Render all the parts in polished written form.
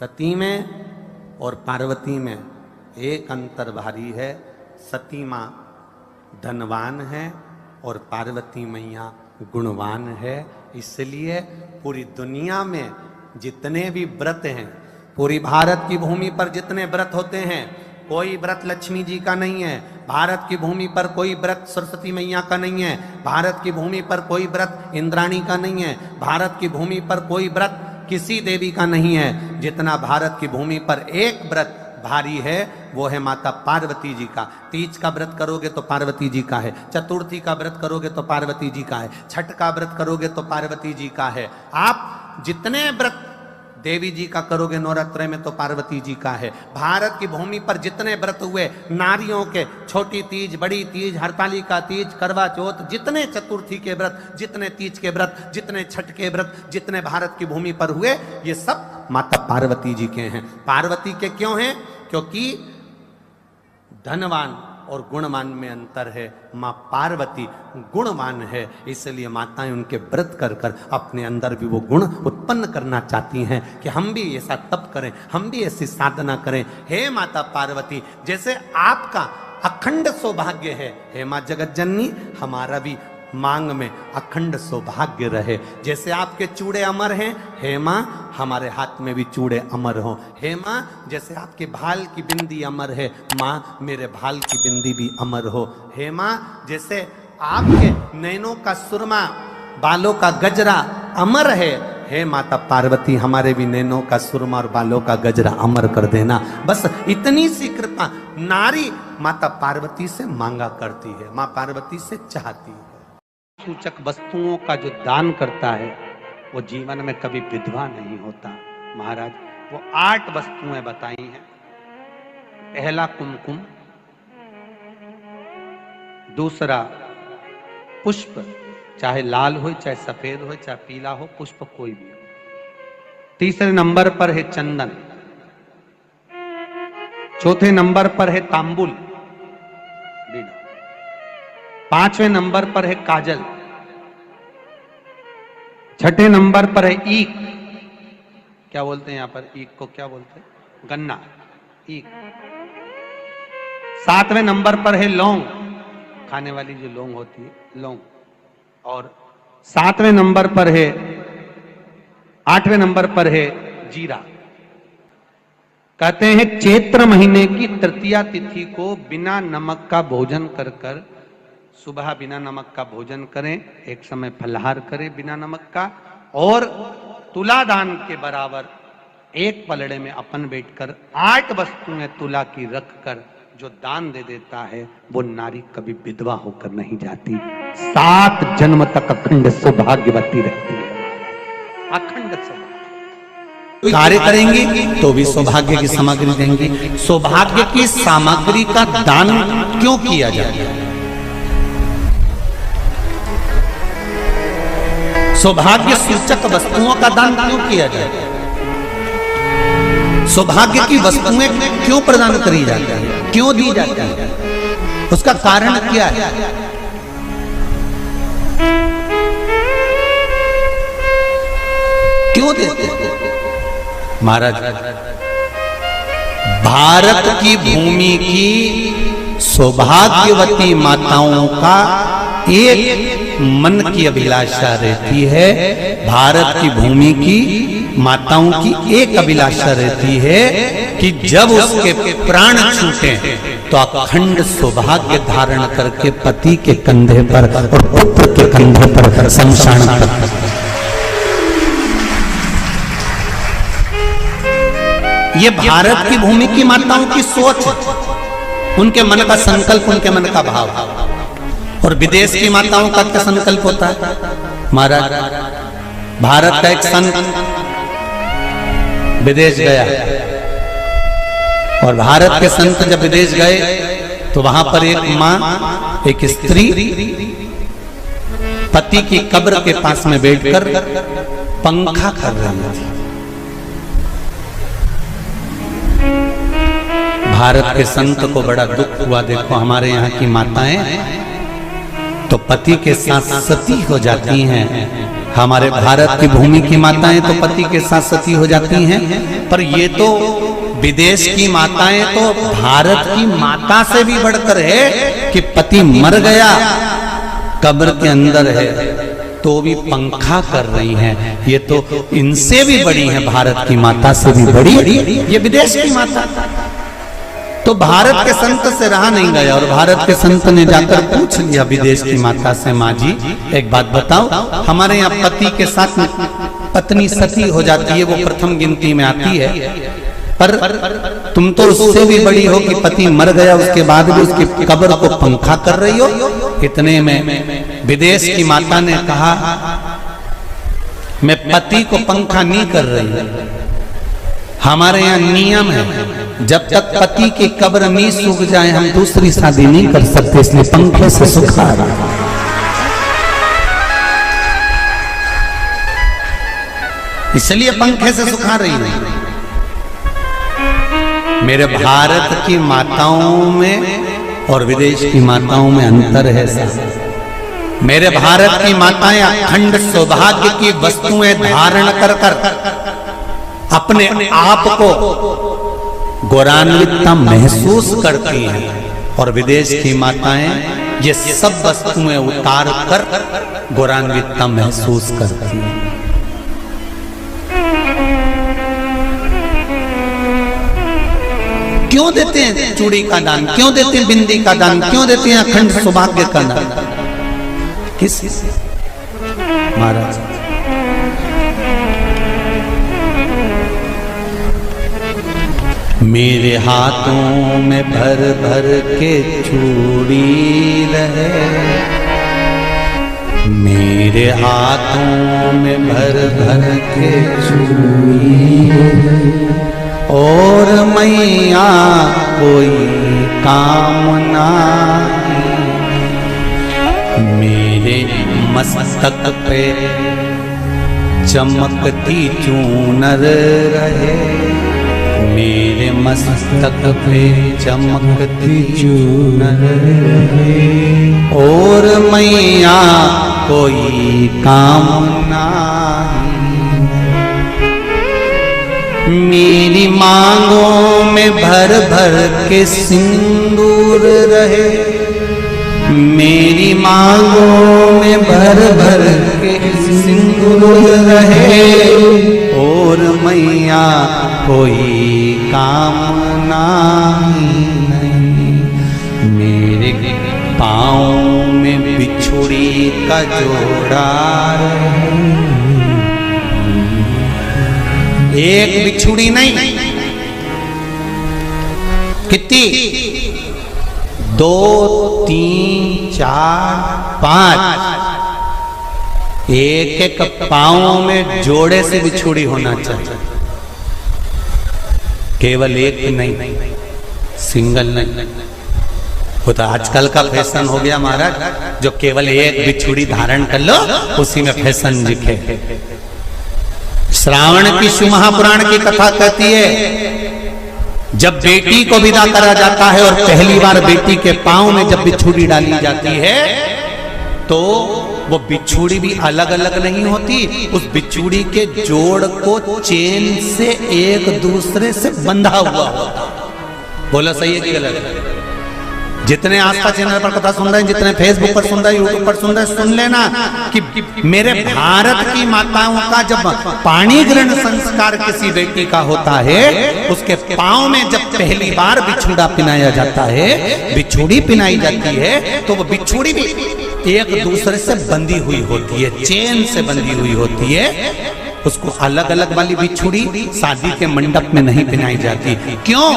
सती में और पार्वती में एक अंतर भारी है। सती माँ धनवान है और पार्वती मैया गुणवान है। इसलिए पूरी दुनिया में जितने भी व्रत हैं, पूरी भारत की भूमि पर जितने व्रत होते हैं, कोई व्रत लक्ष्मी जी का नहीं है। भारत की भूमि पर कोई व्रत सरस्वती मैया का नहीं है। भारत की भूमि पर कोई व्रत इंद्राणी का नहीं है। भारत की भूमि पर कोई व्रत किसी देवी का नहीं है। जितना भारत की भूमि पर एक व्रत भारी है वो है माता पार्वती जी का। तीज का व्रत करोगे तो पार्वती जी का है, चतुर्थी का व्रत करोगे तो पार्वती जी का है, छठ का व्रत करोगे तो पार्वती जी का है। आप जितने व्रत देवी जी का करोगे नवरात्र में तो पार्वती जी का है। भारत की भूमि पर जितने व्रत हुए नारियों के, छोटी तीज, बड़ी तीज, हरतालिका तीज, करवा चौथ, जितने चतुर्थी के व्रत, जितने तीज के व्रत, जितने छठ के व्रत, जितने भारत की भूमि पर हुए, ये सब माता पार्वती जी के हैं। पार्वती के क्यों हैं? क्योंकि धनवान और गुणवान में अंतर है। माँ पार्वती गुणवान है, इसलिए माताएं उनके व्रत कर कर अपने अंदर भी वो गुण उत्पन्न करना चाहती हैं कि हम भी ऐसा तप करें, हम भी ऐसी साधना करें। हे माता पार्वती, जैसे आपका अखंड सौभाग्य है, हे माँ जगत जननी, हमारा भी मांग में अखंड सौभाग्य रहे। जैसे आपके चूड़े अमर हैं, हे माँ हमारे हाथ में भी चूड़े अमर हों। हे माँ जैसे आपके भाल की बिंदी अमर है, माँ मेरे भाल की बिंदी भी अमर हो। हे माँ जैसे आपके नैनों का सुरमा, बालों का गजरा अमर है, हे माता पार्वती हमारे भी नैनों का सुरमा और बालों का गजरा अमर कर देना। बस इतनी सी कृपा नारी माता पार्वती से मांगा करती है, माँ पार्वती से चाहती है। सूचक वस्तुओं का जो दान करता है वो जीवन में कभी विधवा नहीं होता। महाराज वो 8 वस्तुएं बताई हैं। पहला कुमकुम, दूसरा पुष्प, चाहे लाल हो, चाहे सफेद हो, चाहे पीला हो, पुष्प कोई भी हो। तीसरे नंबर पर है चंदन। चौथे नंबर पर है तांबुल, बीड़ा। 5वें नंबर पर है काजल। 6ठे नंबर पर है ईख। क्या बोलते हैं यहां पर ईख को? क्या बोलते हैं? गन्ना, ईख। 7वें नंबर पर है लौंग, खाने वाली जो लौंग होती है, लौंग। और 7वें नंबर पर है, 8वें नंबर पर है जीरा। कहते हैं चैत्र महीने की तृतीया तिथि को बिना नमक का भोजन कर कर, सुबह बिना नमक का भोजन करें, एक समय फलाहार करें बिना नमक का, और तुला दान के बराबर एक पलड़े में अपन बैठकर 8 वस्तुएं तुला की रख कर जो दान दे देता है वो नारी कभी विधवा होकर नहीं जाती, 7 जन्म तक अखंड सौभाग्यवती रहती है। अखंड सौभाग्य कार्य करेंगी तो भी सौभाग्य की सामग्री देंगी। सौभाग्य की सामग्री का दान क्यों किया जाता है? सौभाग्य सूचक वस्तुओं का दान क्यों किया जाता है? सौभाग्य की वस्तुएं क्यों प्रदान करी जाती है, क्यों दी जाती है? उसका कारण क्या है? क्यों देते हैं? महाराज भारत की भूमि की सौभाग्यवती माताओं का एक मन की अभिलाषा रहती है। भारत की भूमि की माताओं की एक अभिलाषा रहती है कि जब उसके प्राण छूटे तो अखंड सौभाग्य धारण करके पति के कंधे पर और पुत्र के कंधे पर शमशान पर। ये भारत की भूमि की माताओं की सोच है, उनके मन का संकल्प, उनके मन का भाव। और विदेश की माताओं का क्या संकल्प होता है? महाराज भारत का एक संत विदेश गया और भारत के संत जब विदेश गए तो वहां पर एक मां, एक स्त्री पति की कब्र के पास में बैठकर पंखा कर रही थी। भारत के संत को बड़ा दुख हुआ, देखो हमारे यहाँ की माताएं तो पति के साथ सती हो जाती हैं, हमारे भारत की भूमि की माताएं तो पति के साथ सती हो जाती हैं, पर ये तो विदेश की माताएं तो भारत की माता से भी बढ़कर है कि पति मर गया, कब्र के अंदर है, तो भी पंखा कर रही हैं। ये तो इनसे भी बड़ी है, भारत की माता से भी बड़ी ये विदेश की माता। तो भारत के संत से रहा नहीं गया और भारत के संत ने जाकर पूछ लिया विदेश की माता से, माँ जी एक बात बताओ, हमारे यहाँ पति के साथ पत्नी सती हो जाती है, वो प्रथम गिनती में आती है, पर तुम तो उससे भी बड़ी हो कि पति मर गया उसके बाद भी उसकी कब्र को पंखा कर रही हो। इतने में विदेश की माता ने कहा, मैं पति को पंखा नहीं कर रही, हमारे यहाँ नियम है जब तक पति की कब्र नहीं सूख जाए हम दूसरी शादी नहीं कर सकते, इसलिए पंखे से सुखा रहा। इसलिए पंखे से सुखा रही है। मेरे भारत की माताओं में और विदेश की माताओं में अंतर है साहब। मेरे भारत की माताएं अखंड सौभाग्य की वस्तुएं धारण कर कर अपने आप को गौरवान्वितता महसूस करती हैं और विदेश की माताएं ये सब वस्तुएं उतार कर गौरवान्वितता महसूस करती हैं। क्यों देते हैं चूड़ी का दान, क्यों देते हैं बिंदी का दान, क्यों देते हैं अखंड सौभाग्य का दान? किस महाराज मेरे हाथों में भर भर के चूड़ी रहे, मेरे हाथों में भर भर के चूड़ी और मैया कोई काम नहीं, मेरे मस्तक पे चमकती चूनर रहे, मेरे मस्तक पे चमकती चूनर और मैया कोई काम नहीं, मेरी मांगों में भर भर के सिंदूर रहे, मेरी मांगों में भर भर के सिंदूर रहे और मैया कोई कामना नहीं, मेरे पाँव में बिछुड़ी का जोड़ा रहे, एक बिछुड़ी नहीं कितनी, 2 3 4 5, एक एक पाँव में जोड़े से बिछुड़ी होना चाहिए, केवल एक नहीं, सिंगल नहीं। वो तो आजकल का फैशन हो गया महाराज, जो केवल एक बिछुड़ी धारण कर लो उसी में फैशन दिखे। श्रावण की शिव महापुराण की कथा कहती है जब बेटी को विदा करा जाता है और पहली बार बेटी के पांव में जब बिछुड़ी डाली जाती है तो वो बिछुड़ी भी अलग अलग नहीं होती, उस बिछुड़ी के जोड़ को चेन से एक दूसरे से बंधा हुआ होता। बोला सही है कि गलत? जितने आस्था चैनल पर कथा सुन रहे हैं, जितने फेसबुक पर सुन रहे हैं, यूट्यूब पर सुन रहे हैं, सुन लेना कि मेरे भारत की माताओं का जब पाणी ग्रहण संस्कार किसी बेटी का होता है, उसके पांव में जब पहली बार बिछुड़ा पिनाया जाता है, बिछुड़ी पिनाई जाती है, तो वो बिछुड़ी भी एक दूसरे से बंधी हुई होती है, चेन से बंधी हुई होती है। उसको अलग अलग वाली बिछुड़ी शादी के मंडप में नहीं पिनाई जाती। क्यों?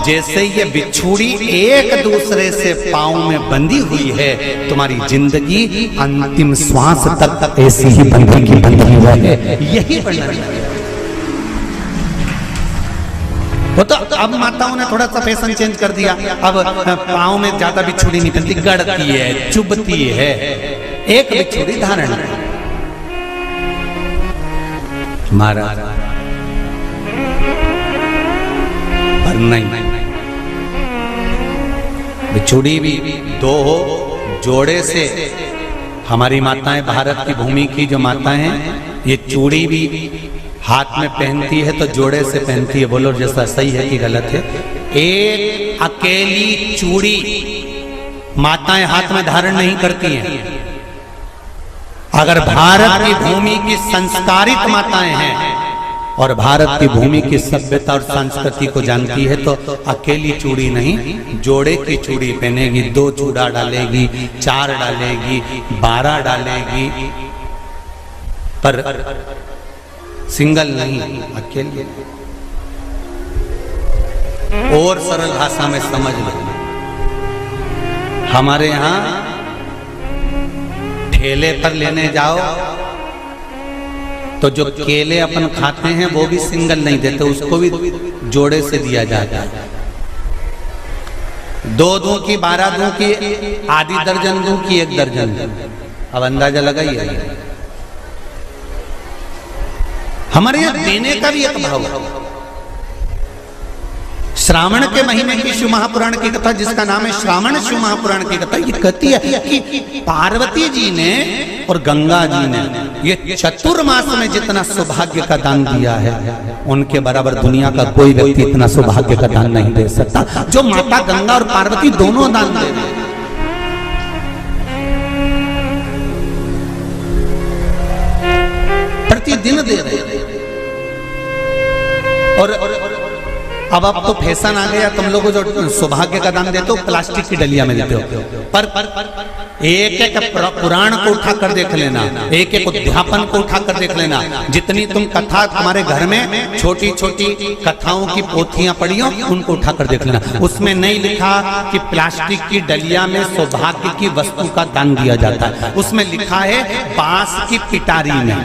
जैसे ये बिछुड़ी एक दूसरे से पांव में बंधी हुई है, तुम्हारी जिंदगी अंतिम श्वास तक ऐसी ही बंधी रहे, यही बनना चाहिए। वो तो अब माताओं ने थोड़ा सा फैशन चेंज कर दिया, अब पांव में ज्यादा बिछुड़ी नहीं पहनती, गड़ती है, चुभती है, एक बिछुड़ी धारण है। महाराज पर नहीं, बिछुड़ी भी 2 हो, जोड़े से हमारी माताएं, भारत की भूमि की जो माताएं हैं, ये चूड़ी भी हाथ में पहनती है तो जोड़े से पहनती है। बोलो जैसा सही है कि गलत है? एक अकेली चूड़ी माताएं हाथ में धारण नहीं करती हैं। अगर भारत की भूमि की संस्कारित माताएं हैं और भारत की भूमि की सभ्यता और संस्कृति को जानती है तो अकेली चूड़ी नहीं, जोड़े की चूड़ी पहनेगी। 2 चूड़ा डालेगी, 4 डालेगी, 12 डालेगी, पर सिंगल नहीं, अकेले। और सरल भाषा में समझ लो, हमारे यहां ठेले पर लेने जाओ तो जो केले अपन खाते हैं वो भी सिंगल नहीं देते, उसको भी जोड़े से दिया जाता है। 2 दूं की, 12 दूं की, आधी दर्जन दूं की 1 दर्जन दूं। अब अंदाजा लगाइए। हमारे यहां देने का भी एक भाव है। श्रावण के महीने की शिव महापुराण की कथा, जिसका नाम है श्रावण शिव महापुराण की कथा, ये कहती है कि पार्वती जी ने और गंगा जी ने ये चतुर्मास में जितना सौभाग्य का दान दिया है, उनके बराबर दुनिया का कोई व्यक्ति इतना सौभाग्य का दान नहीं दे सकता जो माता गंगा और पार्वती दोनों दान दे रहे हैं। प्रतिदिन दे रहे हैं। और अब तो फैशन आ गया, तुम लोगों जो सौभाग्य का दान देते हो प्लास्टिक की डलिया में देते हो। पर एक एक पुराण को उठा कर देख लेना, एक एक उद्यापन को उठा कर देख लेना। जितनी तुम कथा तुम्हारे घर में छोटी छोटी कथाओं की पोथियां पड़ी हो, उनको उठा कर देख लेना। उसमें नहीं लिखा कि प्लास्टिक की डलिया में सौभाग्य की वस्तु का दान दिया जाता है। उसमें लिखा है बांस की पिटारी में,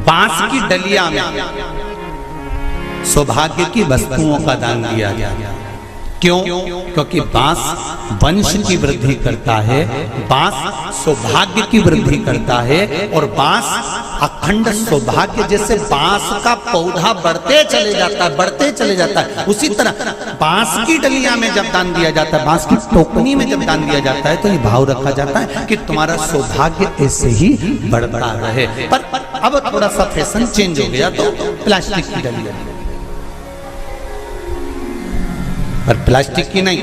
बांस की डलिया में सौभाग्य की वस्तुओं का दान दिया गया। क्यों? क्योंकि बांस वंश की वृद्धि करता है, बांस सौभाग्य की वृद्धि करता है, और बांस अखंड सौभाग्य। जैसे बांस का पौधा बढ़ते चले जाता है, बढ़ते चले जाता है, उसी तरह बांस की डलिया में जब दान दिया जाता है, बांस की टोकनी में जब दान दिया जाता है, तो ये भाव रखा जाता है कि तुम्हारा सौभाग्य ऐसे ही बढ़ता रहे। पर अब थोड़ा सा फैशन चेंज हो गया तो प्लास्टिक की डलिया, पर प्लास्टिक की नहीं,